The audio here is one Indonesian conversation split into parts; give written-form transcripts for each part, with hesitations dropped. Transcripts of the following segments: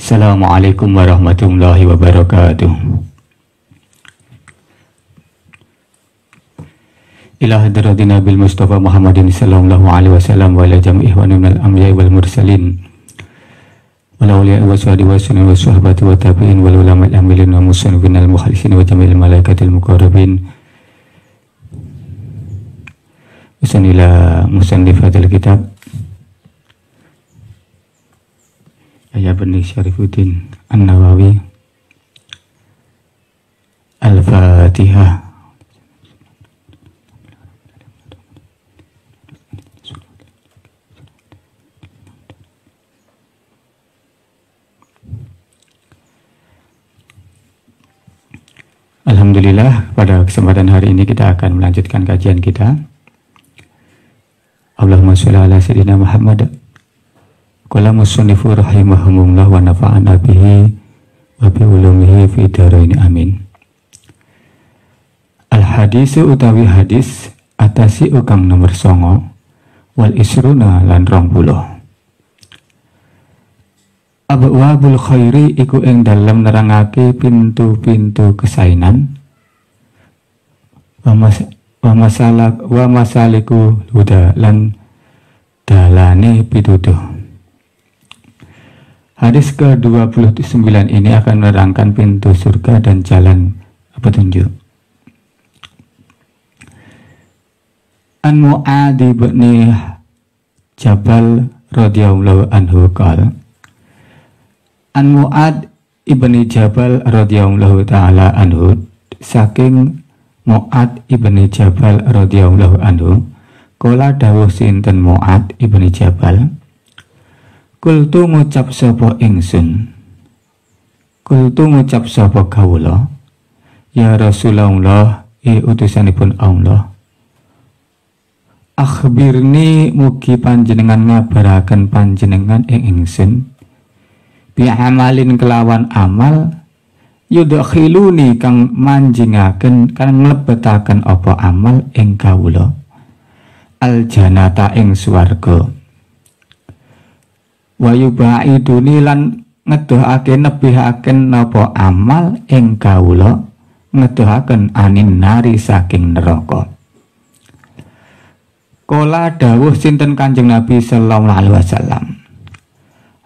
Assalamualaikum warahmatullahi wabarakatuh. Ila hadratina bil Mustafa Muhammadin sallallahu alaihi wasallam wa ila jami'i ihwanil anbiya'i wal mursalin wal awliya'i wa sahbihi wa sahabati wa tabi'in wal ulama'il amilin wa musannifin al mukhlisin wa jami'il malaikatil muqarrabin usanila musannifatil kitab Yahya bin Syarifuddin An-Nawawi. Al-Fatihah. Alhamdulillah, pada kesempatan hari ini kita akan melanjutkan kajian kita. Allahumma sholli ala sayyidina Muhammad. Qala musannifu rahimahumullah wa nafa'ana bihi wa bi ulumihi fi dharain amin. Al hadisu utawi hadis atasi ukang nomor 9 wal isruna lan 20. Abwabul khairi iku ing dalem nerangake pintu-pintu kesainan wa masaliku huda lan dalane pituduh. Hadis ke-29 ini akan menerangkan pintu surga dan jalan petunjuk. An Mu'adz bin Jabal radhiyallahu anhu qala An Mu'adz ibni Jabal radhiyallahu ta'ala anhu, saking Mu'adz ibni Jabal radhiyallahu anhu, kala dawuh sinten Mu'adz ibni Jabal, kultu ngucap sapa ingsun, kultu ngucap sapa kawula, ya Rasulullah, utusanipun Allah, akhbirni mugi panjenengan ngabaraken panjenengan ing ingsun bi amalin kelawan amal yudkhiluni kang manjingaken kang mlebetaken apa amal ing kawula al jannata ing swarga wa yubaiduni lan ngedohake nebihaken napa amal ing kawula ngedohaken anin nari saking neraka. Kala dawuh sinten Kanjeng Nabi sallallahu alaihi wasallam,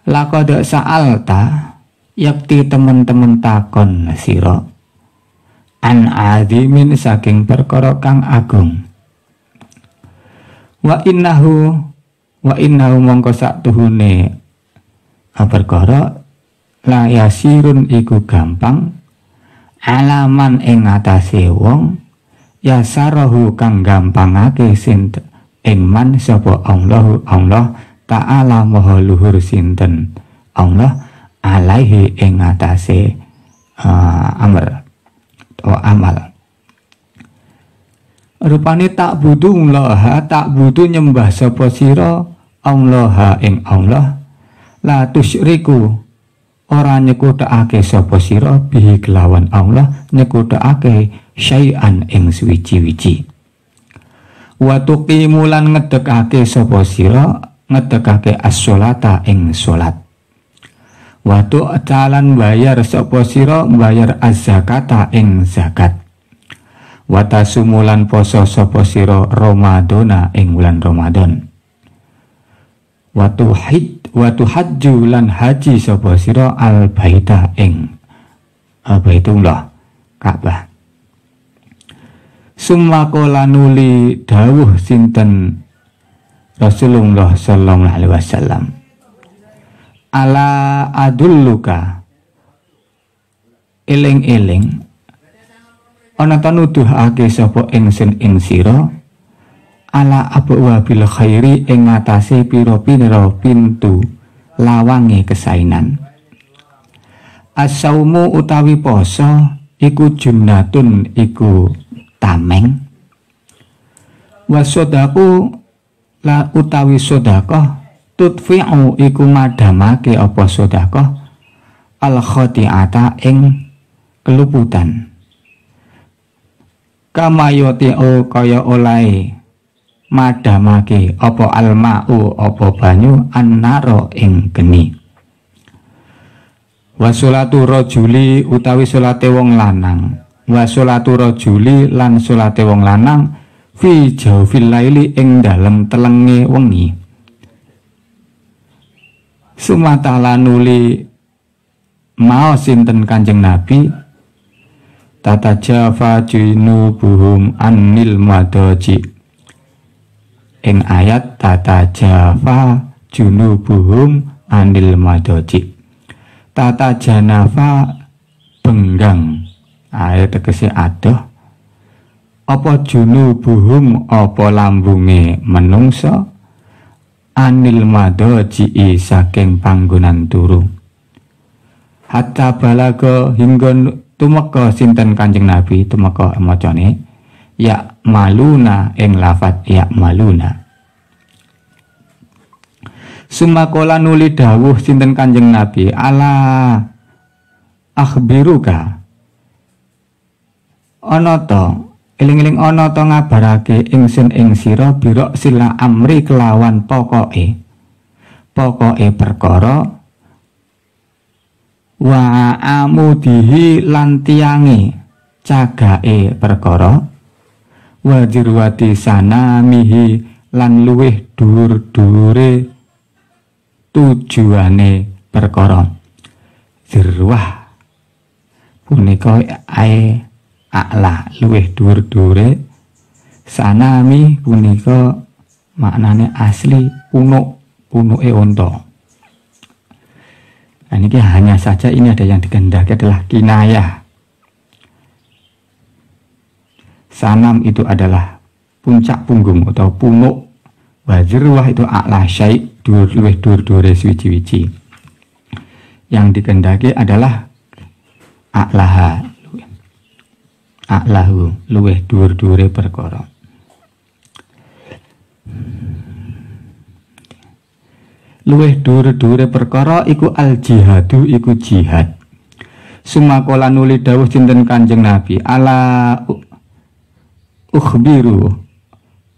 laqad sa'alta yakti temen-temen takon sira an azimin saking perkara kang agung. Wa innahu mongko saktuhune perkara la yasirun iku gampang alaman ing atase wong yasarahu kang gampangake sinten ing man sapa Allah ta'ala maha luhur sinten Allah alaihi ing atase amal rupane tak butuh nyembah sapa sira Allah ing Allah la tusyriku ora nyekuthake sapa sira bihi kelawan Allah nyekuthake syai'an ing suwiji-wiji. Wa tuqimu lan ngedekake sapa sira ngedekake as-sholata ing salat. Wa tu'talan bayar sapa sira bayar az-zakata ing zakat. Wa tasumulan poso sapa sira Ramadana ing bulan Ramadan. Wa tuhajju lan haji sapa sira al-baita ing Baitullah Ka'bah. Summa qala nuli dawuh sinten Rasulullah sallallahu alaihi wasallam, ala adulluka eling-eling ana ta nuduhake sapa ingsun ing sira ala abwabil khairi ing ngatasé pira-pira pintu lawange kesainan. As-saumu utawi poso iku junnatun iku tameng. Wasodaku la utawi sedekah tutfi'u iku madhamake apa sedekah al khati'ata ing keluputan. Kama yoti'u kaya oleh madhamake apa alma'u apa banyu annaro ing geni. Wa sholatu rajuli utawi salate wong lanang. Wa sholatu rajuli lan salate wong lanang fi jawfil laili ing dalem telenge wengi. Sumatala nuli mau sinten Kanjeng Nabi tatajafa junubuhum anil madaji. Ing ayat tatajafa junubuhum anil madaji. Tata janafa benggang ayat tegese adoh apa junubuhum apa lambunge menungso anil madaji saking panggonan turu hatta balaga hingga tumeka sinten Kanjeng Nabi tumeka macane ya maluna ing lafat ya maluna. Sumakola nuli dawuh sinten Kanjeng Nabi ala akhbiruka ana ta eling-eling ana ta ngabarake ingsun ing sira biro sila amri kelawan pokoke perkara wa amudihi lan tiange cagake perkara wa dirwati sanamihi lan luweh dhuwur-dhuwure tujuane perkara. Zirwah punika ae a'la luweh dhuwur-dhuwure, sanami punika maknane asli punuke unta. Nah, ini hanya saja ini ada yang dikehendaki adalah kinayah. Sanam itu adalah puncak punggung atau punuk. Wazirwah itu a'la syai' luweh dhuwur-dhuwure suwi-wiji. Yang dikehendaki adalah a'lahu luweh dhuwur-dhuwure perkara. Luweh dhuwur-dhuwure perkara iku al jihadu iku jihad. Sumakola nuli dawuh sinten Kanjeng Nabi ala ukhbiru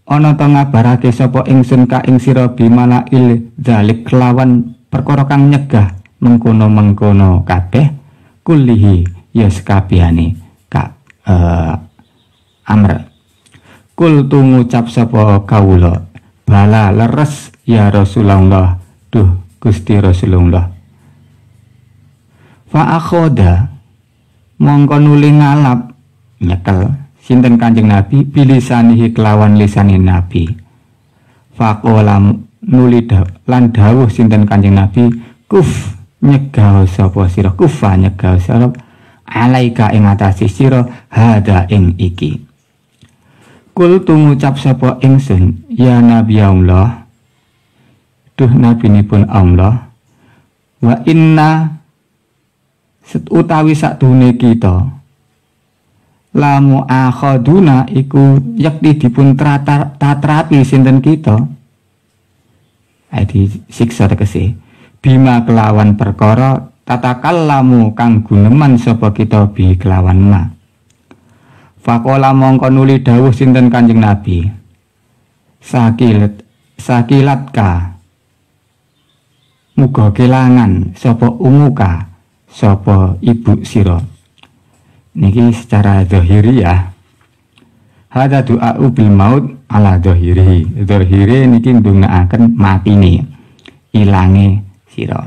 ana ta ngabarake sapa ingsun ka ing sira bimalail zalik kelawan perkara kang nyegah mengkono-mengkono kabeh kullihi ya sekabehane ka amr. Kul tu ngucap sapa kawula bala leres ya Rasulullah duh Gusti Rasulullah. Fa akhoda mongko nuli ngalap nyekel sinten Kanjeng Nabi bilisanihi kelawan lisane Nabi. Faqala nuli lan dawuh sinten Kanjeng Nabi kuf nyegah sapa sira kufa nyegah sira alaika ing atase sira hada ing iki. Kul ngucap sapa ingsun ya Nabi Allah duh nabinipun Allah wa inna utawi sakdune kita lamu akhaduna iku yakti dipun tatrapi sinten kita adi siksa tegese bima kelawan perkara tatakallamu kang guneman sapa kita bi kelawan ma. Faqala mongko nuli dawuh sinten Kanjeng Nabi sakilatka muga kelangan sapa umuka sapa ibu sira. Niki secara zahiriyah hada du'a'u bil maut ala zahiri. Zahire niki ndongaaken matine ilange sira.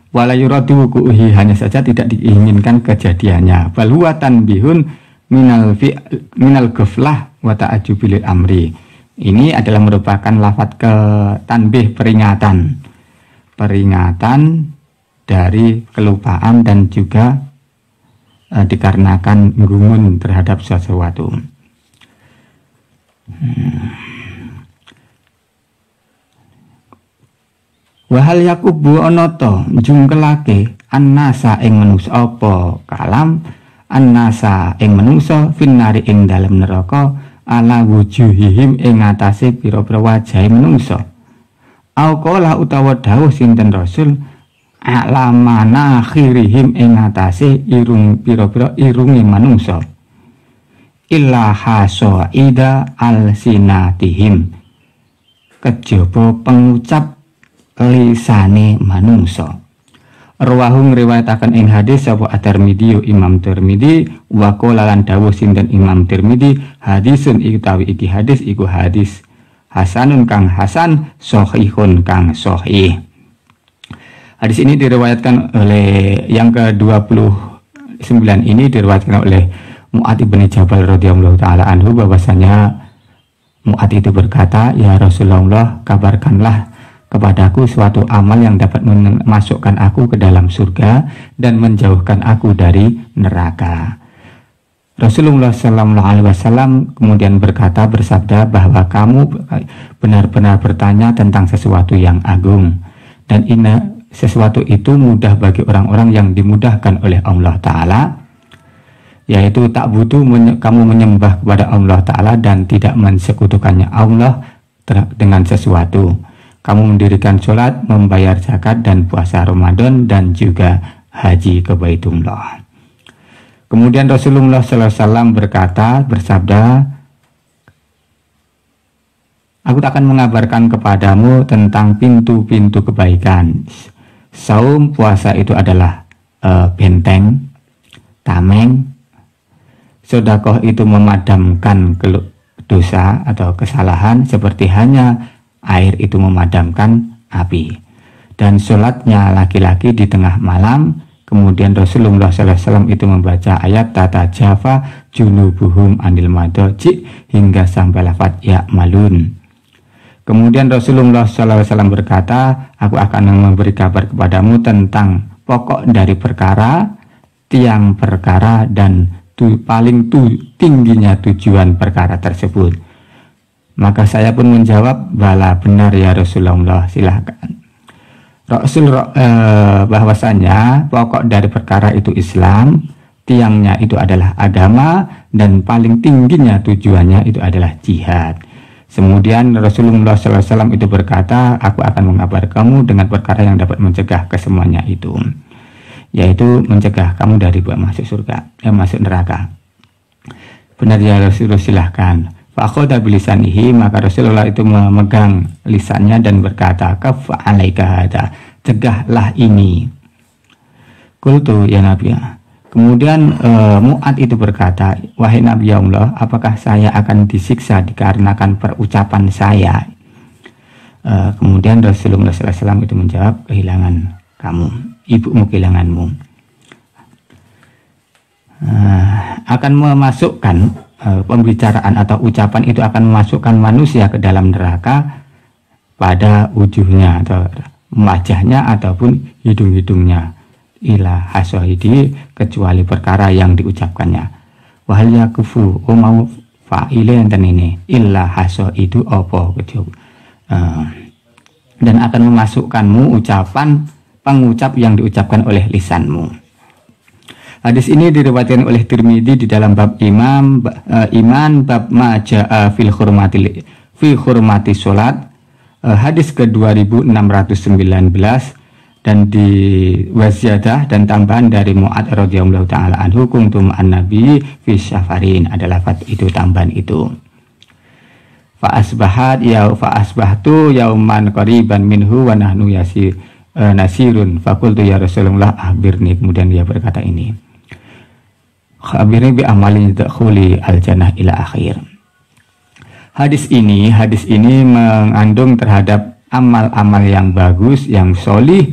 Wala yuradu wukuhi hanya saja tidak diinginkan kejadiannya. Bal huwa tanbihun minal ghaflah wa ta'ajubil amri. Ini adalah merupakan lafadz ke tanbih peringatan dari kelupaan dan juga dikarenakan gumun terhadap sesuatu. Wahal yakubu onoto jungkelake annasa ing manusa apa kalam annasa ing manusa finnari ing dalem neraka ala wujuhihim ing atase pira-pira wajahe manusa. Au qala utawa dawuh sinten Rasul alamana akhirihim ing atase irung pira-pira irunge manungsa illa hasaida al sinatihim kejaba pengucap lisane manungsa. Rawahu ngriwayataken ing hadis sapa At-Tirmidzi Imam Tirmidzi wa qala lan dawuh sinten Imam Tirmidzi hadisun utawi iki hadis iku hadis hasanun kang hasan sahihun kang sahih. Hadis ini diriwayatkan oleh yang ke-29 ini diriwayatkan oleh Mu'adz bin Jabal radhiyallahu taala anhu bahwasanya Mu'adz itu berkata, "Ya Rasulullah, kabarkanlah kepadaku suatu amal yang dapat memasukkan aku ke dalam surga dan menjauhkan aku dari neraka." Rasulullah Sallallahu Alaihi Wasallam kemudian bersabda bahwa kamu benar-benar bertanya tentang sesuatu yang agung dan sesuatu itu mudah bagi orang-orang yang dimudahkan oleh Allah Ta'ala, yaitu tak butuh kamu menyembah kepada Allah Ta'ala dan tidak mensekutukannya Allah dengan sesuatu. Kamu mendirikan sholat, membayar zakat dan puasa Ramadan dan juga haji ke Baitullah. Kemudian Rasulullah SAW bersabda, "Aku akan mengabarkan kepadamu tentang pintu-pintu kebaikan. Saum, puasa itu adalah benteng, tameng. Sedekah itu memadamkan dosa atau kesalahan seperti hanya air itu memadamkan api. Dan sholatnya laki-laki di tengah malam." Kemudian Rasulullah SAW itu membaca ayat tata jafa junubuhum anil madaji hingga sampai lafaz ya malun. Kemudian Rasulullah SAW berkata, "Aku akan memberi kabar kepadamu tentang pokok dari perkara, tiang perkara, dan paling tingginya tujuan perkara tersebut." Maka saya pun menjawab, "Bala, benar ya Rasulullah, silahkan." Bahwasanya pokok dari perkara itu Islam, tiangnya itu adalah agama, dan paling tingginya tujuannya itu adalah jihad. Kemudian Rasulullah SAW itu berkata, "Aku akan mengabar kamu dengan perkara yang dapat mencegah kesemuanya itu, yaitu mencegah kamu dari masuk surga, masuk neraka." Benar ya Rasulullah, silahkan. Fakhoda bilisanihi, maka Rasulullah itu memegang lisannya dan berkata, "Kaffa alaika hada, cegahlah ini." Qultu ya Nabi. Kemudian Mu'adz itu berkata, "Wahai Nabi Allah, apakah saya akan disiksa dikarenakan perucapan saya?" Kemudian Rasulullah SAW itu menjawab, "Kehilangan kamu, ibumu kehilanganmu." Akan memasukkan pembicaraan atau ucapan itu akan memasukkan manusia ke dalam neraka pada ujungnya atau wajahnya ataupun hidung-hidungnya, ila hasohidi, kecuali perkara yang diucapkannya. Wahal yakufu, mau fa'ile enten ini illa hasohidu opo dan akan memasukkanmu pengucap yang diucapkan oleh lisanmu. Hadis ini diriwayatkan oleh Tirmidzi di dalam bab iman bab majaa fil hurmati salat, hadis ke-2619, dan di waziyadah dan tambahan dari Mu'adz radhiyallahu taala anhu kuntum an-nabi fi syafarin, adalah itu tambahan itu. Fa asbahtu yauman qariban minhu wa nahnu nasirun faqultu ya Rasulullah akhbirni. Kemudian dia berkata ini, khabirni bi amalin dakhuli al-jannah ila akhir. Hadis ini mengandung terhadap amal-amal yang bagus, yang solih,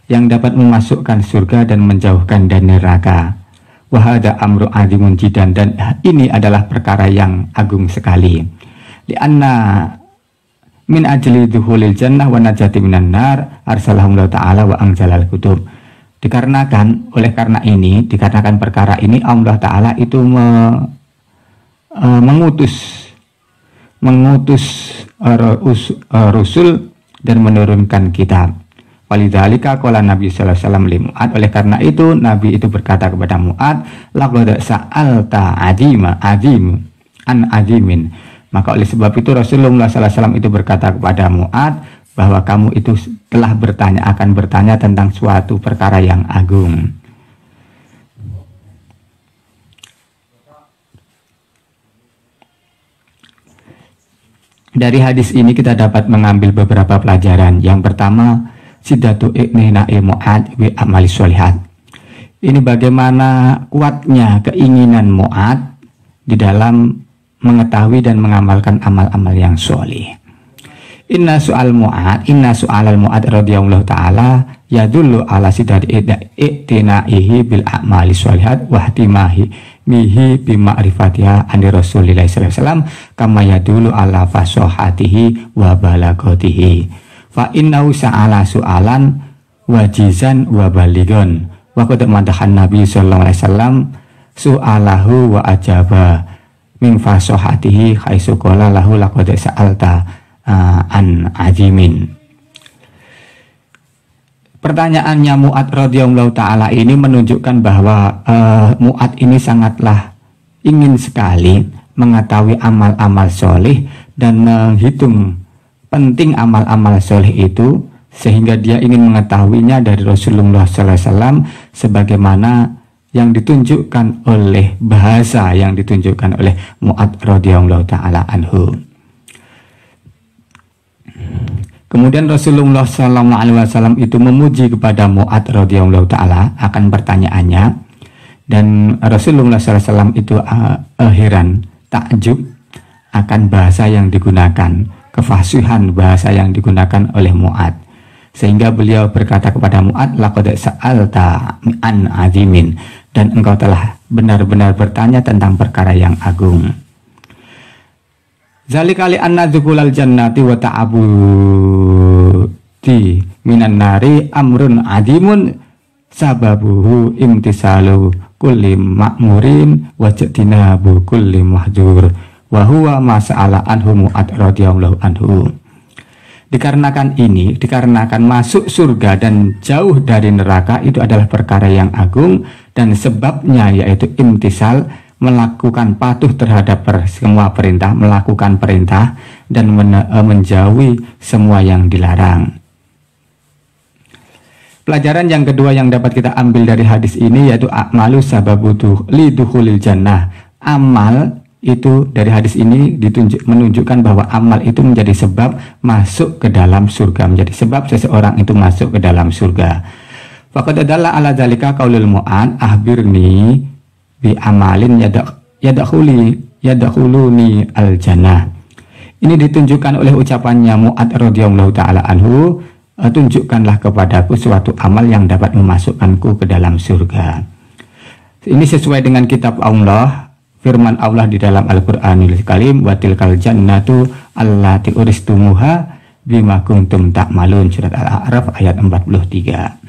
yang dapat memasukkan surga dan menjauhkan dari neraka. Wahada amru azimun jidan, dan ini adalah perkara yang agung sekali. Lianna min ajli dukhulil jannah wa najati minan nar arsalahumullahu ta'ala wa anzalal kutub. Dikarenakan perkara ini Allah Ta'ala itu mengutus Rasul dan menurunkan kitab. Walidzalika qala Nabi sallallahu alaihi wasallam li Mu'adz, oleh karena itu Nabi itu berkata kepada Mu'adz, laqad sa'alta azimin. Maka oleh sebab itu Rasulullah sallallahu alaihi wasallam itu berkata kepada Mu'adz bahwa kamu itu telah akan bertanya tentang suatu perkara yang agung. Dari hadis ini kita dapat mengambil beberapa pelajaran. Yang pertama, sidatu iknina'i Mu'ad bi amali sholihat. Ini bagaimana kuatnya keinginan Mu'ad di dalam mengetahui dan mengamalkan amal-amal yang sholih. Inna su'al Mu'ad radhiyallahu ta'ala yadullu ala sidati iktina'ihi bil a'mali sholihat wa ihtimahi mihi bima'rifatiha ani Rasulillah sallallahu alaihi wasallam kama yadulu ala fasohatihi wa balagotihi fa innahu sa'ala su'alan wajizan wa baligon wa qad madahan Nabi sallallahu alaihi wasallam su'alahu wa ajaba min fasohatihi khaisu qala lahu laqad sa'alta an azimin. Pertanyaannya Mu'ad radhiyallahu ta'ala ini menunjukkan bahwa Mu'ad ini sangatlah ingin sekali mengetahui amal-amal soleh dan menghitung penting amal-amal soleh itu, sehingga dia ingin mengetahuinya dari Rasulullah SAW sebagaimana yang ditunjukkan oleh bahasa yang ditunjukkan oleh Mu'ad radhiyallahu ta'ala anhu. Kemudian Rasulullah SAW itu memuji kepada Mu'ad radhiyallahu ta'ala akan pertanyaannya, dan Rasulullah SAW itu heran, takjub akan bahasa yang digunakan, kefasihan bahasa yang digunakan oleh Mu'ad, sehingga beliau berkata kepada Mu'ad, laqad sa'alta an azimin, dan engkau telah benar-benar bertanya tentang perkara yang agung. Zalikali anna dzulal jannati wa ta'abuti minan nari amrun azimun sababuhu imtisalu kulli ma'murin wa jtinabu kulli mahdzur wa huwa ma sa'ala anhu Mu'ad radhiyallahu anhu. Dikarenakan masuk surga dan jauh dari neraka itu adalah perkara yang agung, dan sebabnya yaitu imtisal, melakukan patuh terhadap semua perintah, melakukan perintah dan menjauhi semua yang dilarang. Pelajaran yang kedua yang dapat kita ambil dari hadis ini yaitu a'malu sababutu lidukhulil jannah. Amal itu dari hadis ini menunjukkan bahwa amal itu menjadi sebab masuk ke dalam surga, menjadi sebab seseorang itu masuk ke dalam surga. Faqad dalla ala dzalika qaulul Mu'ad ahbirni bi amalin yadakhuluni al jannah. Ini ditunjukkan oleh ucapannya Mu'ad radhiyallahu ta'ala anhu, tunjukkanlah kepadaku suatu amal yang dapat memasukkanku ke dalam surga. Ini sesuai dengan kitab Allah, firman Allah di dalam Al-Qur'anul Karim, wa tilkal jannatu allati uristumuha bima kuntum ta'malun, surat Al-A'raf ayat 43.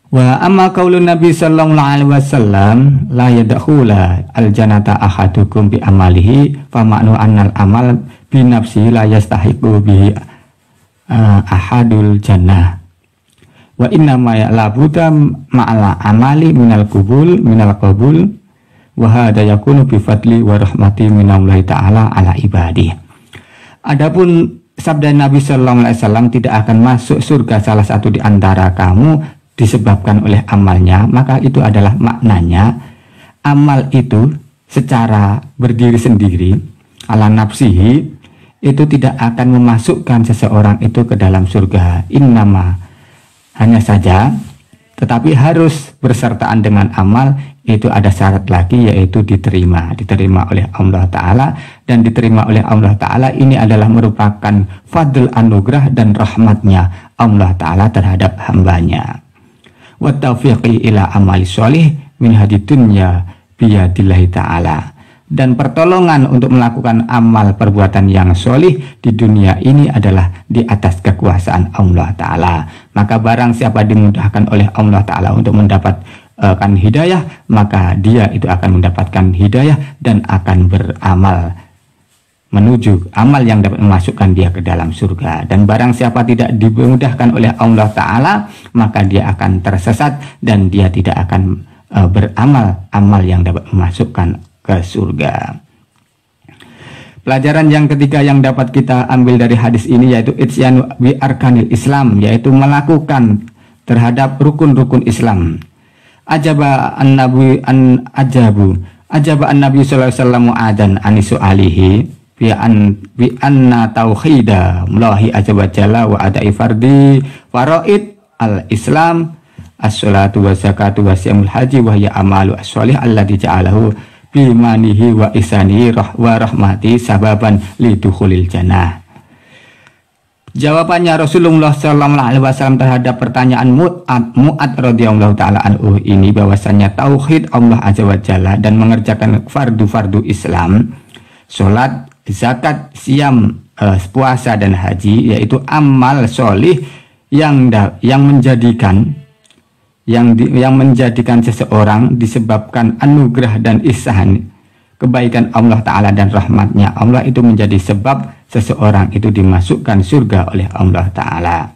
Wa amma qaulun Nabi sallallahu alaihi wasallam la yadkhula al-jannata ahadukum bi amalihi fa ma'nu annal amal bi nafsihi la yastahiqu bihi ahadul jannah wa inna ma ya'labuda ma'ala amali minal qabul wa hada yakunu bi fadli wa rahmati minallahi ta'ala ala ibadihi. Adapun sabda Nabi sallallahu alaihi wasallam, tidak akan masuk surga salah satu di antara kamu disebabkan oleh amalnya, maka itu adalah maknanya amal itu secara berdiri sendiri ala nafsihi itu tidak akan memasukkan seseorang itu ke dalam surga. Innama, hanya saja, tetapi harus bersertaan dengan amal itu ada syarat lagi, yaitu diterima oleh Allah Ta'ala, dan diterima oleh Allah Ta'ala ini adalah merupakan fadl, anugerah dan rahmatnya Allah Ta'ala terhadap hambanya. Wa taufiqi ila amali sholih min hadidunya biyadillahi ta'ala, dan pertolongan untuk melakukan amal perbuatan yang sholih di dunia ini adalah di atas kekuasaan Allah Ta'ala. Maka barang siapa dimudahkan oleh Allah Ta'ala untuk mendapatkan hidayah, maka dia itu akan mendapatkan hidayah dan akan beramal menuju amal yang dapat memasukkan dia ke dalam surga. Dan barang siapa tidak dimudahkan oleh Allah Ta'ala, maka dia akan tersesat dan dia tidak akan beramal amal yang dapat memasukkan ke surga. Pelajaran yang ketiga yang dapat kita ambil dari hadis ini yaitu ityanu bi arkanil Islam, yaitu melakukan terhadap rukun-rukun Islam. Ajaba an-nabi an ajabu Ajaba an-nabi sallallahu alaihi wasallam mu'adan anisu alihi bi anna tauhida mulahi azza wa jalla wa ada'i fardi faraid al-islam as-salatu wa zakatu wa siyamul haji wa hiya amalu as-sholih alladhi ja'alahu bi manihi wa isanihi wa rahmati sababan lidukhulil jannah. Jawabannya Rasulullah SAW terhadap pertanyaan Mu'ad radhiyallahu taala anhu ini bahwasanya tauhid Allah azza wa jalla dan mengerjakan fardu-fardu Islam, salat, zakat, siam, puasa dan haji yaitu amal solih yang menjadikan seseorang disebabkan anugerah dan ihsan kebaikan Allah Ta'ala dan rahmatnya Allah itu menjadi sebab seseorang itu dimasukkan surga oleh Allah Ta'ala.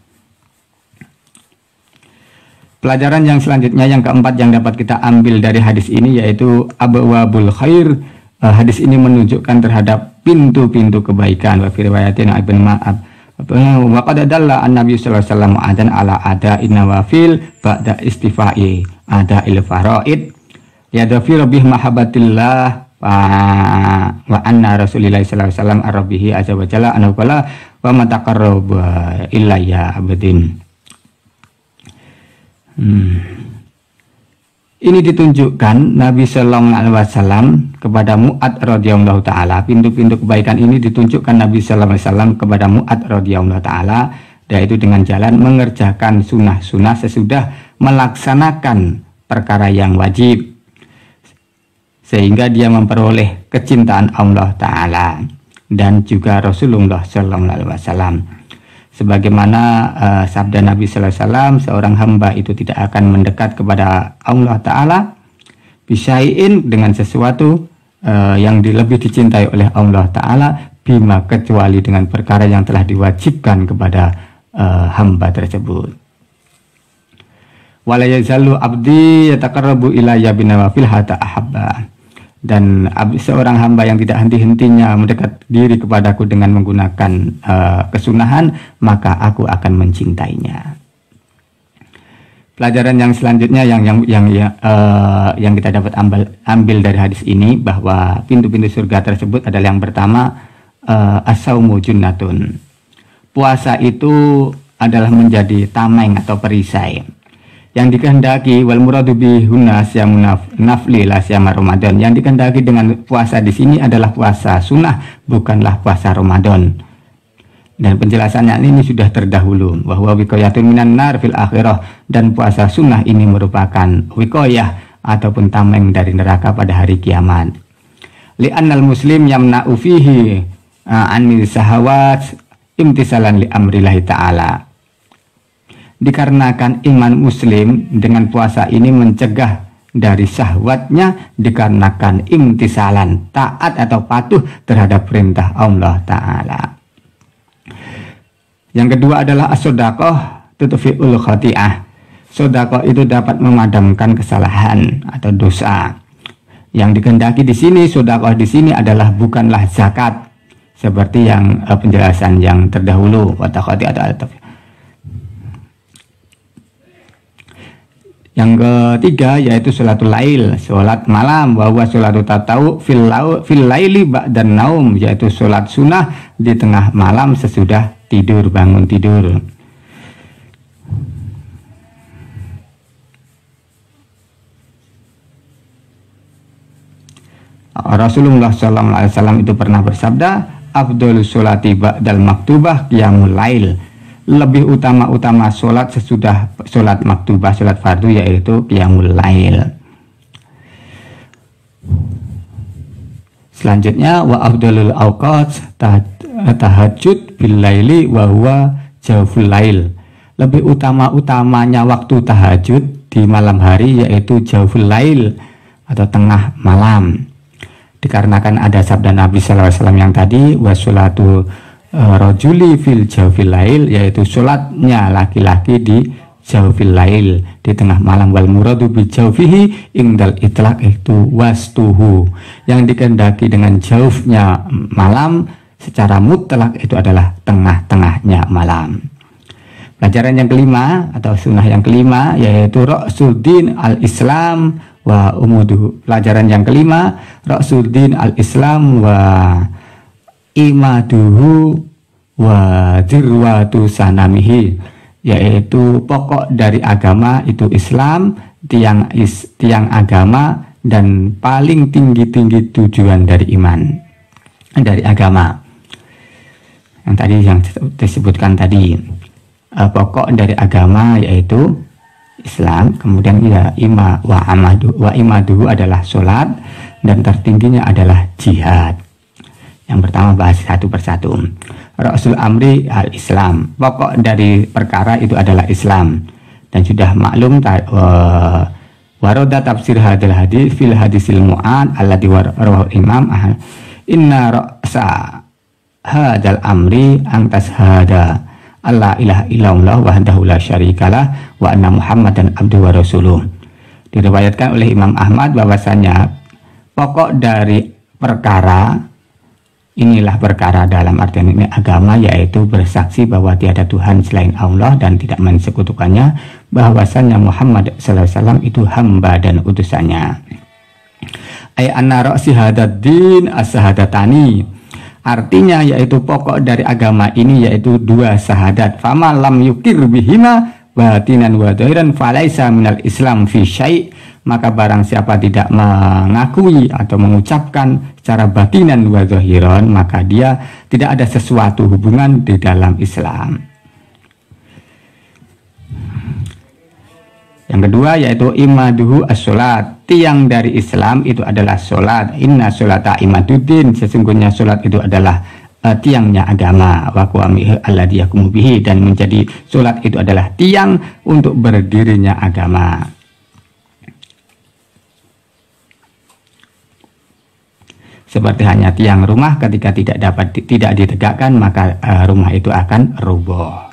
Pelajaran yang selanjutnya yang keempat yang dapat kita ambil dari hadis ini yaitu abwabul khair. Hadis ini menunjukkan terhadap pintu-pintu kebaikan. Wa fi riwayatin ibn Ma'ab wa qad dalla an-nabi sallallahu alaihi wasallam adan ala ada'in nawafil ba'da istifai ada'il faraid yadfi bih mahabbatillah wa anna rasulillahi sallallahu alaihi wasallam arabihi azza wa jalla anhu qala wa ma taqarraba ilayya abdin. Ini ditunjukkan Nabi sallallahu alaihi wasallam kepada Mu'ad radhiyallahu taala. Pintu-pintu kebaikan ini ditunjukkan Nabi sallallahu alaihi wasallam kepada Mu'ad radhiyallahu taala, yaitu dengan jalan mengerjakan sunnah-sunnah sesudah melaksanakan perkara yang wajib, sehingga dia memperoleh kecintaan Allah Ta'ala dan juga Rasulullah Sallallahu Alaihi Wasallam. Sebagaimana sabda Nabi Sallallahu Alaihi Wasallam, seorang hamba itu tidak akan mendekat kepada Allah Ta'ala bisyai'in dengan sesuatu yang lebih dicintai oleh Allah Ta'ala bima kecuali dengan perkara yang telah diwajibkan kepada hamba tersebut. Wala yazalu abdi yataqarrabu ilayya binawafil hatta ahabba. Dan seorang hamba yang tidak henti-hentinya mendekat diri kepadaku dengan menggunakan kesunahan, maka aku akan mencintainya. Pelajaran yang selanjutnya yang kita dapat ambil dari hadis ini bahwa pintu-pintu surga tersebut adalah yang pertama as-saumu junnatun. Puasa itu adalah menjadi tameng atau perisai. Yang dikehendaki wal muradu bihunna siyamun nafli la siyama Ramadan. Yang dikehendaki dengan puasa di sini adalah puasa sunnah, bukanlah puasa Ramadan. Dan penjelasannya ini sudah terdahulu bahwa wiqayatun minan nar fil akhirah, dan puasa sunnah ini merupakan wiqayah ataupun tameng dari neraka pada hari kiamat. Li'annal muslim yamna'u fihi anil sahawat imtisalan li amrillahi ta'ala. Dikarenakan iman muslim dengan puasa ini mencegah dari syahwatnya dikarenakan imtisalan, taat atau patuh terhadap perintah Allah Ta'ala. Yang kedua adalah as-sodaqoh tutfi'ul khati'ah. Sodaqoh itu dapat memadamkan kesalahan atau dosa. Yang dikehendaki di sini, sodaqoh di sini adalah bukanlah zakat seperti yang penjelasan yang terdahulu. Yang ketiga yaitu sholatul lail, sholat malam, bahwa sholatul tatau fil laili ba'dan naum, yaitu sholat sunnah di tengah malam sesudah tidur, bangun tidur. Rasulullah SAW itu pernah bersabda, afdhalus sholati ba'dal maktubah qiyamul lail. Lebih utama sholat sesudah sholat maktubah, sholat fardu, yaitu qiyamul lail. Selanjutnya wa afdalul awqat tahajud bil laili wa huwa jawful lail. Lebih utamanya waktu tahajud di malam hari, yaitu jawful lail atau tengah malam. Dikarenakan ada sabda Nabi SAW yang tadi, wasolatu rajuli fil jawfil lail, yaitu sholatnya laki-laki di jawfil lail, di tengah malam. Wal muradu bi jawfihi indal itlaq itu wastuhu. Yang dikehendaki dengan jawfnya malam secara mutlak itu adalah tengah-tengahnya malam. Pelajaran yang kelima atau sunnah yang kelima yaitu ra'suddin al-Islam wa umuduhu. Pelajaran yang kelima, Ra'suddin al-Islam wa imaduhu wa dirwatu sanamihi, yaitu pokok dari agama itu Islam, tiang agama dan paling tinggi tujuan dari iman, dari agama. Yang tadi yang disebutkan tadi, pokok dari agama yaitu Islam, kemudian ya imaduhu adalah sholat, dan tertingginya adalah jihad. Yang pertama bahas satu persatu. Rasul amri al-Islam, pokok dari perkara itu adalah Islam, dan sudah maklum waroda tafsir hadil hadis fil hadisil mu'ad alladhi rawahu imam inna ra'sa hadal amri angtas hada alla ilaha illallah wahdahu la syarikalah wa anna muhammadan abduhu wa rasuluh. Diriwayatkan oleh Imam Ahmad bahwasanya pokok dari perkara, inilah perkara dalam artian ini agama, yaitu bersaksi bahwa tiada Tuhan selain Allah dan tidak mensekutukannya, bahwasanya Muhammad SAW itu hamba dan utusannya. Ay anna ra'si hadad din as-sahadatani, artinya yaitu pokok dari agama ini yaitu dua syahadat. Fama lam yukir bihima batinan wa dhahiran falaisa minal Islam fi syai', maka barang siapa tidak mengakui atau mengucapkan secara batinan wa zahiran, maka dia tidak ada sesuatu hubungan di dalam Islam. Yang kedua yaitu imaduhu as-sholat, tiang dari Islam itu adalah sholat. Inna sholata imaduddin, sesungguhnya sholat itu adalah tiangnya agama. Wa qawamihi alladhi yaqumu bihi, dan menjadi sholat itu adalah tiang untuk berdirinya agama. Seperti hanya tiang rumah ketika tidak ditegakkan, maka rumah itu akan roboh.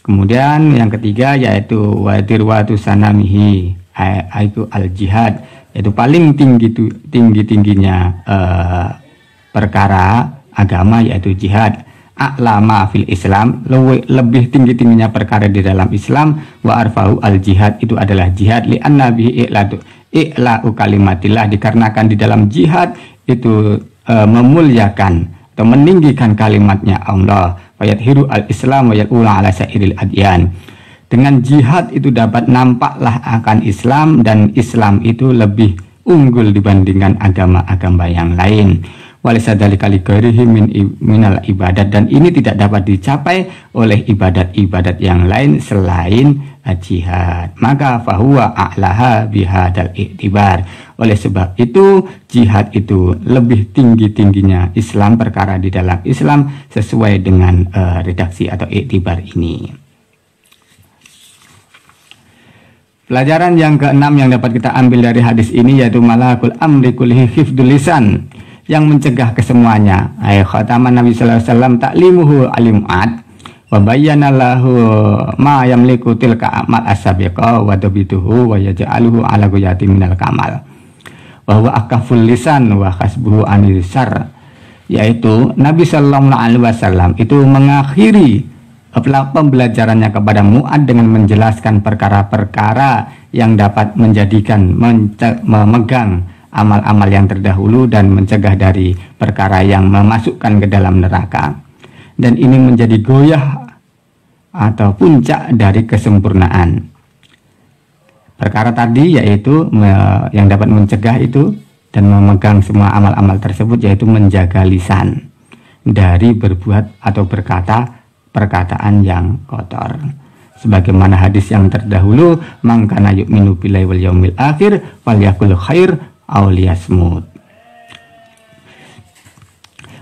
Kemudian yang ketiga yaitu wadirwatu sanamihi, yaitu al-jihad, yaitu paling tingginya perkara agama yaitu jihad. A'lama fil Islam, lebih tingginya perkara di dalam Islam. Wa arfa'u al-jihad, itu adalah jihad, li annabi i'la'u kalimatillah, dikarenakan di dalam jihad itu memuliakan atau meninggikan kalimatnya Allah. Fayadhiru al-Islam wa yal'ula ala sa'iril adyan. Dengan jihad itu dapat nampaklah akan Islam, dan Islam itu lebih unggul dibandingkan agama-agama yang lain. Walisa dzalika li ghairihi minal ibadat, dan ini tidak dapat dicapai oleh ibadat-ibadat yang lain selain jihad. Maka fahuwa a'laha bihadal i'tibar. Oleh sebab itu jihad itu lebih tingginya Islam, perkara di dalam Islam, sesuai dengan redaksi atau i'tibar ini. Pelajaran yang keenam yang dapat kita ambil dari hadis ini yaitu malakul amri kullihi hifdzul lisan, yang mencegah kesemuanya. Khataman Nabi sallallahu alaihi wasallam ta'limuhu alimat wa bayyana lahu ma yamliku tilka amal as-sabiqa wa dabituhu wa yaj'aluhu ala ghayati minal kamal wa huwa akaful lisan wa hasbuhu anil syarr, yaitu Nabi sallallahu alaihi wasallam itu mengakhiri pembelajarannya kepada Mu'ad dengan menjelaskan perkara-perkara yang dapat menjadikan memegang amal-amal yang terdahulu dan mencegah dari perkara yang memasukkan ke dalam neraka. Dan ini menjadi goyah atau puncak dari kesempurnaan. Perkara tadi yaitu yang dapat mencegah itu dan memegang semua amal-amal tersebut, yaitu menjaga lisan dari berbuat atau berkata perkataan yang kotor. Sebagaimana hadis yang terdahulu, man kana yu'minu billahi wal yaumil akhir falyakul khair aw liyasmut.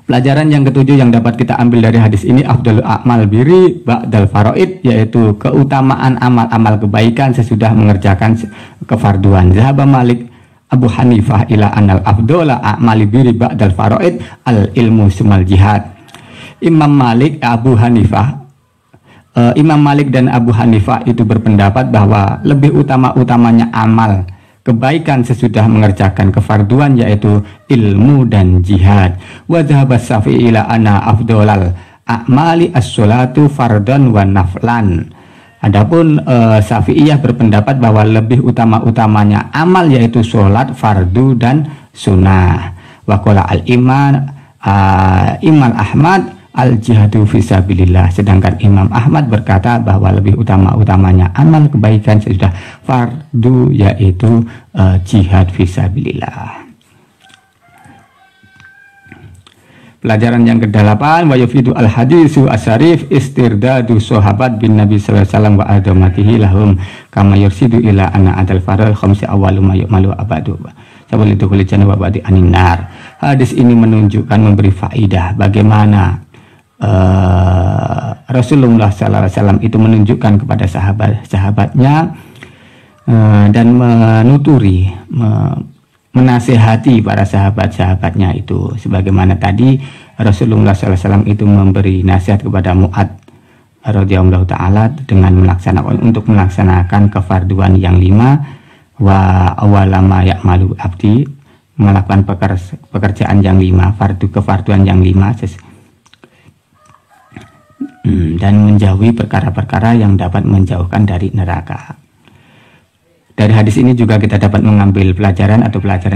Pelajaran yang ketujuh yang dapat kita ambil dari hadis ini, afdalul a'mal biri ba'dal faraid, yaitu keutamaan amal-amal kebaikan sesudah mengerjakan kefarduan. Zahaba Malik Abu Hanifah ila anal afdala a'mali biri ba'dal faraid al ilmu sumal jihad. Imam Malik dan Abu Hanifah itu berpendapat bahwa lebih utamanya amal kebaikan sesudah mengerjakan kefarduan yaitu ilmu dan jihad. Wa dhahaba Syafi'i ila anna afdhalal a'mali as-sholatu fardhan wa naflan. Adapun Syafi'iyah berpendapat bahwa lebih utama-utamanya amal yaitu sholat, fardu dan sunnah. Waqala al-iman Imam Ahmad al-jihadu fisabilillah. Sedangkan Imam Ahmad berkata bahwa lebih utama-utamanya amal kebaikan sesudah fardu yaitu jihad fisabilillah. Pelajaran yang ke-8, wa yufidu al-hadisu as-syarif istirdadu sahabat bin Nabi sallallahu alaihi wasallam wa adamatihi lahum kama yursidu ila anna adal faril khamsi awwalu ma yu'malu abadu. Sabul itu kulit jannah wa ba'di anin nar. Hadis ini menunjukkan, memberi faidah bagaimana Rasulullah sallallahu alaihi wasallam itu menunjukkan kepada sahabat-sahabatnya dan menuturi menasehati para sahabat-sahabatnya itu, sebagaimana tadi Rasulullah SAW itu memberi nasihat kepada Mu'ad radhiyallahu taala dengan melaksanakan kefarduan yang 5, wa awalama ya'malu abdi, melakukan pekerjaan yang 5, kefarduan yang 5, dan menjauhi perkara-perkara yang dapat menjauhkan dari neraka. Dari hadis ini juga kita dapat mengambil pelajaran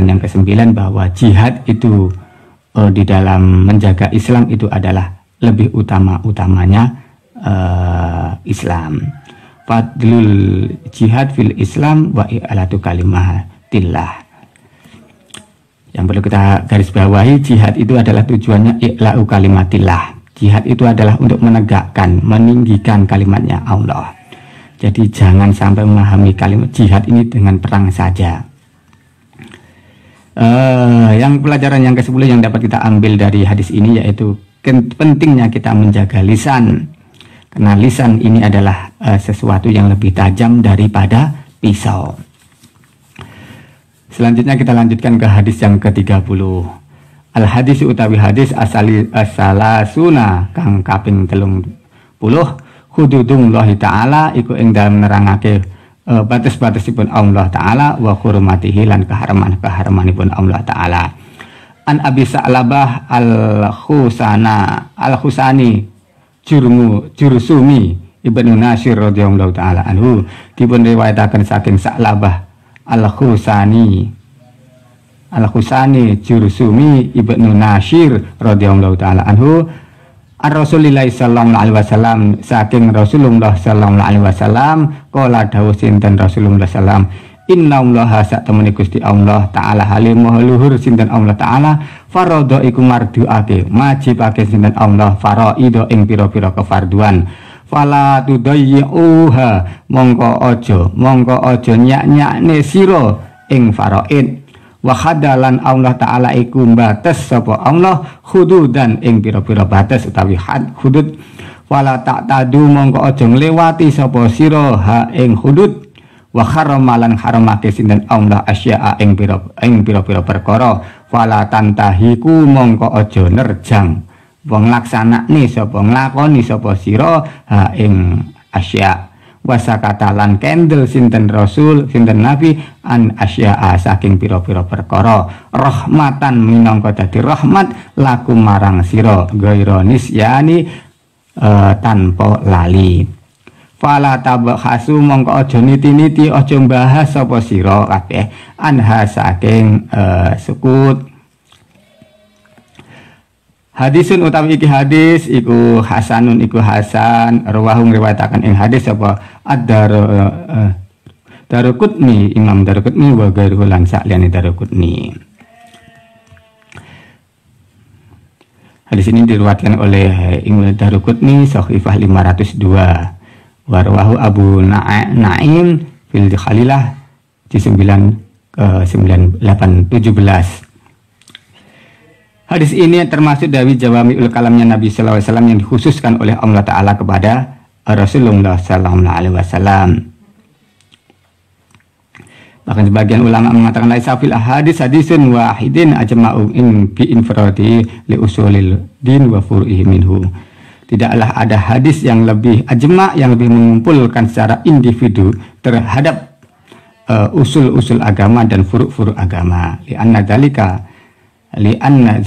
yang ke-9 bahwa jihad itu di dalam menjaga Islam itu adalah lebih utama-utamanya Islam. Fadlul jihad fil Islam wa i'latu kalimatillah. Yang perlu kita garis bawahi, jihad itu adalah tujuannya i'la'u kalimatillah. Jihad itu adalah untuk menegakkan, meninggikan kalimatnya Allah. Jadi jangan sampai memahami kalimat jihad ini dengan perang saja. Yang pelajaran yang ke-10 yang dapat kita ambil dari hadis ini yaitu pentingnya kita menjaga lisan. Karena lisan ini adalah sesuatu yang lebih tajam daripada pisau. Selanjutnya kita lanjutkan ke hadis yang ke-30. Al-hadis utawi hadis asalasuna kang kaping 30. Hududullahi ta'ala iku ing dalem nerangake batas-batasipun Allah ta'ala wa hurmatihi lan keharaman-keharamanipun Allah ta'ala. An Abi Sa'labah al-Khusani Jurusumi Ibnu Nasir radhiyallahu ta'ala anhu dipun riwayataken saking Sa'labah al-Khusani Jurusumi Ibnu Nasir radhiyallahu ta'ala anhu Ar-Rasulillah sallallahu alaihi wasallam, saking Rasulullah sallallahu alaihi wasallam qala dawuh sinten Rasulullah sallam, innallaha satemene Gusti Allah taala halimah luhur sinten Allah taala faradha iku marduake majibake sinten Allah faraida ing pira-pira kefarduan fala tudayyuha mongko aja nyak-nyakne sira ing faraid. Wa khadalan Allah ta'ala iku batas sapa Allah hududan ing pira-pira batas utawi hudud wala ta'tadu mongko aja ngliwati sapa sira ha ing hudud wa haramalan haramake sinten Allah asya'a ing pira-pira perkara wala tantahiku mongko aja nerjang wong laksanane sapa nglakoni sapa sira ha ing asya' wasakatalan kendel sinten Rasul sinten Nabi an asya'a saking pira-pira perkara rahmatan minangka dadi rahmat lakum marang sira ghaironis yani tanpa lali. Fala tabakhasu mongko aja niti-niti aja bahas sapa sira kabeh anha saking sukut. Hadisun utawi iki hadis iku hasanun iku hasan rawahung riwayataken ing hadis apa Daraqutni Imam Daraqutni wa ghairuhu lan sa'liyane Daraqutni. Hadis ini diriwayatkan oleh Imam Daraqutni Sahifah 502 wa rawahu Abu Naim fil Khalilah di 9817. Hadis ini termasuk dari jawami'ul kalamnya Nabi sallallahu alaihi wasallam yang dikhususkan oleh Allah Ta'ala kepada Rasulullah sallallahu alaihi wasallam. Bahkan sebagian ulama mengatakan laisa fil hadis hadisun wahidin ajma'u in bi infradi li usulil din wa furu'ihi minhu. Tidaklah ada hadis yang lebih ajma', yang lebih mengumpulkan secara individu terhadap usul-usul agama dan furu'-furu' agama. Li'anna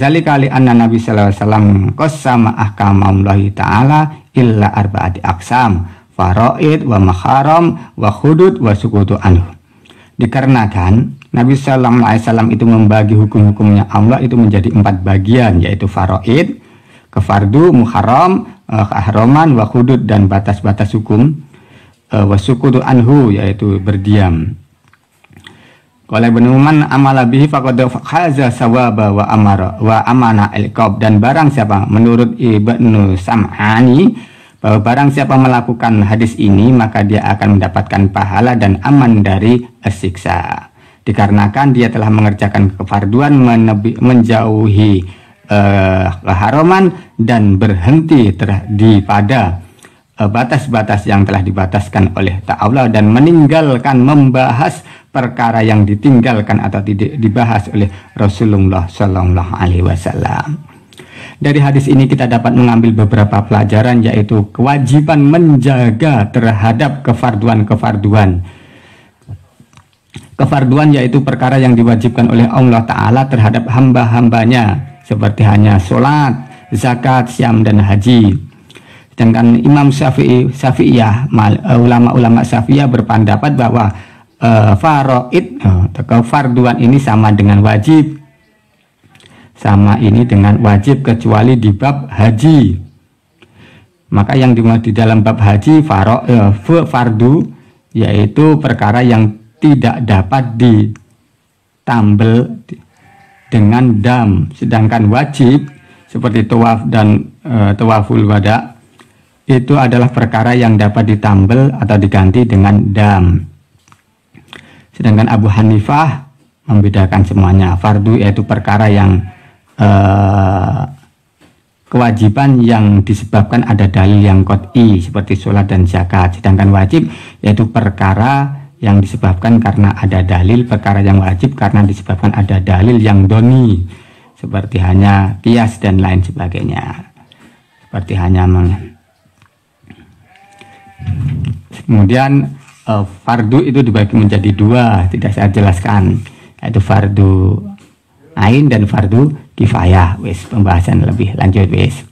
Nabi sallallahu alaihi wasallam qassama ahkamallahi ta'ala illa arba'ati aqsam faraid wa maharam wa hudud wa sukutu anhu. Dikarenakan Nabi Sallallahu Alaihi Wasallam itu membagi hukum-hukumnya Allah itu menjadi 4 bagian, yaitu faraid, kefardu, muharram, keharaman, wa hudud dan batas-batas hukum, wa sukutu anhu yaitu berdiam. Qala Ibnu Man amala bihi faqad haza sawaba wa amara wa amana al-qab, dan barang siapa menurut Ibnu Sam'ani bahwa barang siapa melakukan hadis ini maka dia akan mendapatkan pahala dan aman dari siksa, dikarenakan dia telah mengerjakan kefarduan, menjauhi keharaman dan berhenti pada batas-batas yang telah dibataskan oleh Allah, dan meninggalkan membahas perkara yang ditinggalkan atau tidak dibahas oleh Rasulullah Sallallahu Alaihi Wasallam. Dari hadis ini kita dapat mengambil beberapa pelajaran, yaitu kewajiban menjaga terhadap kefarduan. Kefarduan yaitu perkara yang diwajibkan oleh Allah Ta'ala terhadap hamba-hambanya, seperti hanya sholat, zakat, syam, dan haji. Sedangkan Imam Syafi'iyah, ulama-ulama Syafi'iyah berpendapat bahwa faraid, kefarduan ini sama dengan wajib. Sama ini dengan wajib kecuali di bab haji. Maka yang di dalam bab haji fardu yaitu perkara yang tidak dapat ditambel dengan dam. Sedangkan wajib seperti tawaf dan tawaful wada itu adalah perkara yang dapat ditambel atau diganti dengan dam. Sedangkan Abu Hanifah membedakan semuanya. Fardu yaitu perkara yang kewajiban yang disebabkan ada dalil yang qot'i seperti sholat dan zakat. Sedangkan wajib yaitu perkara yang disebabkan karena ada dalil, perkara yang wajib karena disebabkan ada dalil yang doni seperti hanya qiyas dan lain sebagainya. Seperti hanya kemudian fardu itu dibagi menjadi 2, tidak saya jelaskan, yaitu fardu ain dan fardu kifayah. Wis, pembahasan lebih lanjut wis.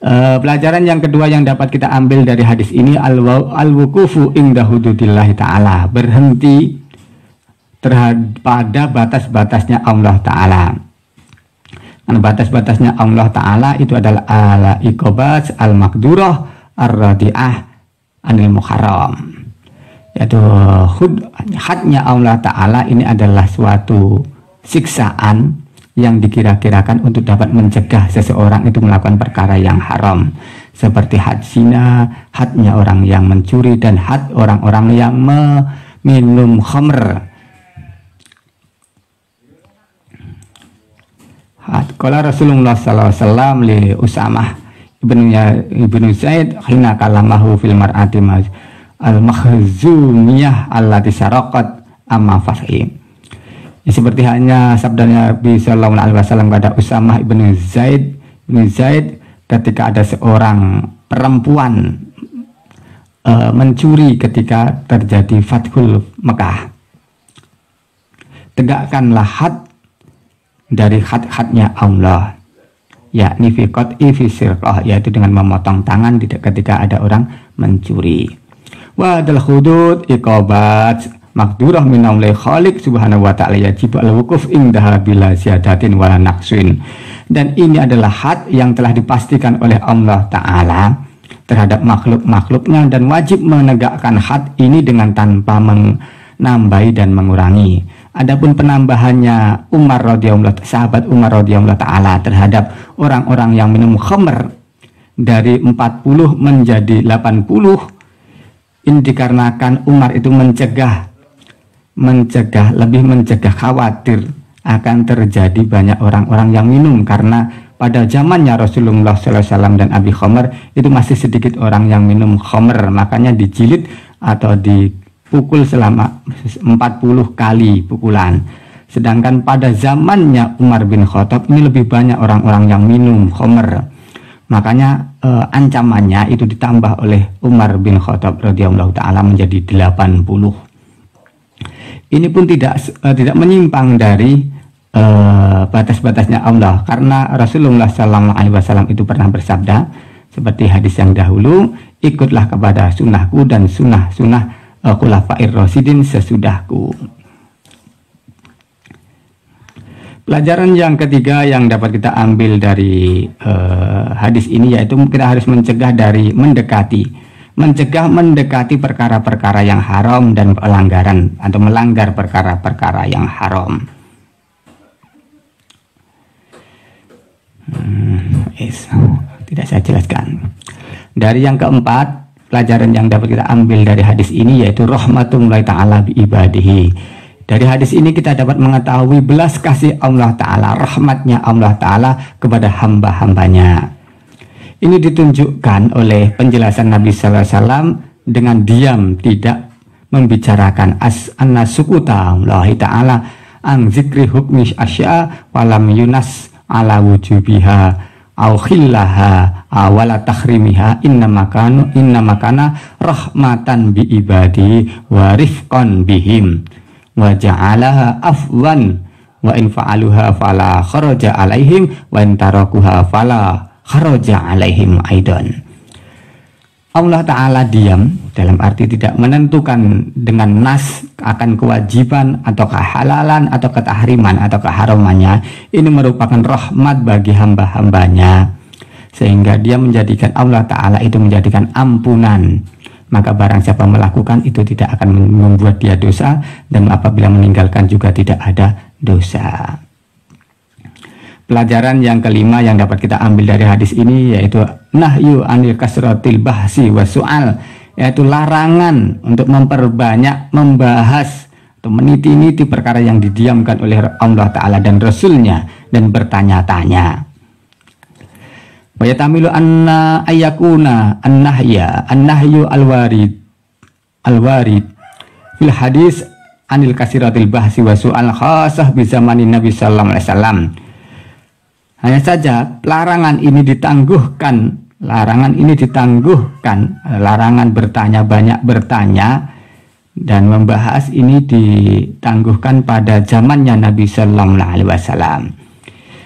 Pelajaran yang kedua yang dapat kita ambil dari hadis ini, al-wuqufu inda hududillah ta'ala, berhenti pada batas-batasnya Allah Ta'ala. Karena batas-batasnya Allah Ta'ala itu adalah al-iqobat al-makdurah ar-radi'ah anil muharram, yaitu hadnya Allah Ta'ala ini adalah suatu siksaan yang dikira-kirakan untuk dapat mencegah seseorang itu melakukan perkara yang haram, seperti had zina, hadnya orang yang mencuri, dan had orang-orang yang meminum khamr. Qala Rasulullah sallallahu alaihi wasallam li Usamah ibnu Zaid hina kalamahu fil mar'ati al-makhzumiyah allati saraqat amma fathi. Seperti hanya sabdanya Nabi Sallallahu Alaihi Wasallam kepada Usamah ibnu Zaid ketika ada seorang perempuan mencuri ketika terjadi Fathul Mekah. Tegakkanlah had dari had-hadnya Allah, yakni fi qat'i fi sirqah, yaitu dengan memotong tangan ketika ada orang mencuri. Wa dal hudud iqabat makdurah minallai khaliq subhanahu wa ta'ala yajib al-wukuf indaha bila ziyadatin wala naqsin. Dan ini adalah had yang telah dipastikan oleh Allah Ta'ala terhadap makhluk-makhluknya, dan wajib menegakkan had ini dengan tanpa menambahi dan mengurangi. Adapun penambahannya sahabat Umar radhiyallahu ta'ala terhadap orang-orang yang minum khamr dari 40 menjadi 80, ini dikarenakan Umar itu mencegah khawatir akan terjadi banyak orang-orang yang minum, karena pada zamannya Rasulullah SAW dan Abi Khamr itu masih sedikit orang yang minum khamr, makanya dijilid atau dipukul selama 40 kali pukulan. Sedangkan pada zamannya Umar bin Khattab ini lebih banyak orang-orang yang minum khamr, makanya ancamannya itu ditambah oleh Umar bin Khattab radhiyallahu ta'ala menjadi 80. Ini pun tidak menyimpang dari batas-batasnya Allah, karena Rasulullah SAW itu pernah bersabda seperti hadis yang dahulu, ikutlah kepada sunnahku dan sunnah khulafair rasyidin sesudahku. Pelajaran yang ketiga yang dapat kita ambil dari hadis ini yaitu kita harus mencegah dari mendekati perkara-perkara yang haram dan pelanggaran atau melanggar perkara-perkara yang haram. Tidak saya jelaskan. Dari yang keempat, pelajaran yang dapat kita ambil dari hadis ini yaitu rahmatullahi ta'ala bi ibadihi. Dari hadis ini kita dapat mengetahui belas kasih Allah Ta'ala, rahmatnya Allah Ta'ala kepada hamba-hambanya. Ini ditunjukkan oleh penjelasan Nabi Sallallahu Alaihi Wasallam dengan diam, tidak membicarakan an-nasukuta Allah Ta'ala an zikri hukmi asya walam yunas ala wujubiha au khillaha wala takhrimiha inna makana rahmatan bi ibadi wa rifqan bihim wa ja'alaha afwan wa in fa'aluha fala kharaja alaihim wa in tarakuha fala kharaja alaihim aidan. Allah Ta'ala diam dalam arti tidak menentukan dengan nas akan kewajiban atau kehalalan atau ketahriman atau keharamannya. Ini merupakan rahmat bagi hamba-hambanya sehingga dia menjadikan Allah Ta'ala itu menjadikan ampunan. Maka barang siapa melakukan itu tidak akan membuat dia dosa, dan apabila meninggalkan juga tidak ada dosa. Pelajaran yang kelima yang dapat kita ambil dari hadis ini yaitu nahyu anil kasratil bahsi wa su'al, yaitu larangan untuk memperbanyak membahas atau meniti-niti perkara yang didiamkan oleh Allah Ta'ala dan Rasulnya dan bertanya-tanya. Wa yatamilu anna ayyakuna an-nahyu al-warid fil hadis anil kasiratil bahsi wa su'al khasah bi zamanin Nabi sallallahu alaihi wasallam. Hanya saja larangan ini ditangguhkan, larangan bertanya, banyak bertanya dan membahas ini ditangguhkan pada zamannya Nabi sallallahu alaihi wasallam.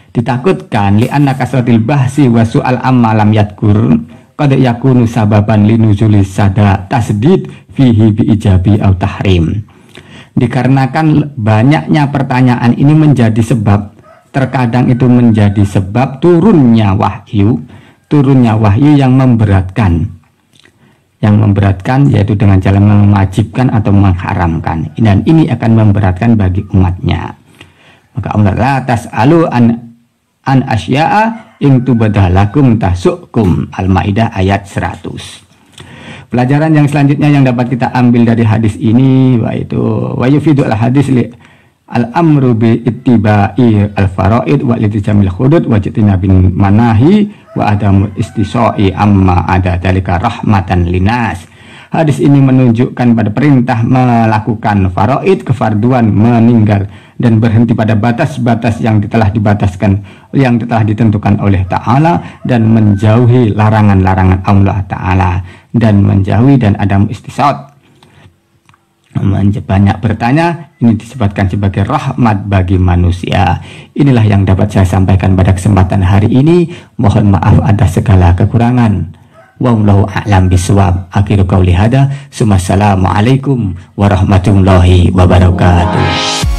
Ditakutkan li'anna kasratil bahsi wa su'al amma lam yadkur qad yakunu sababan linuzuli sada tasdid fihi bi ijabi au tahrim. Dikarenakan banyaknya pertanyaan ini menjadi sebab, terkadang itu menjadi sebab turunnya wahyu yang memberatkan yaitu dengan jalan mewajibkan atau mengharamkan, dan ini akan memberatkan bagi umatnya. Maka Allah la tas'alu an asya'a in tubadalakum tasukum. Al-Maidah ayat 100. Pelajaran yang selanjutnya yang dapat kita ambil dari hadis ini yaitu wa yufidu al-hadis li al-amru bi ittiba'i al-faraid wa litijamil hudud wa jitinabin manahi wa adamu istisoi amma ada dalika rahmatan linas. Hadis ini menunjukkan pada perintah melakukan faraid, kefarduan, meninggal dan berhenti pada batas-batas yang telah ditentukan oleh Ta'ala, dan menjauhi larangan-larangan Allah Ta'ala, dan menjauhi dan adam istisad. Banyak bertanya ini disebutkan sebagai rahmat bagi manusia. Inilah yang dapat saya sampaikan pada kesempatan hari ini. Mohon maaf atas segala kekurangan. Wallahu a'lam bishawab. Akhiru qauli hada. Assalamualaikum warahmatullahi wabarakatuh.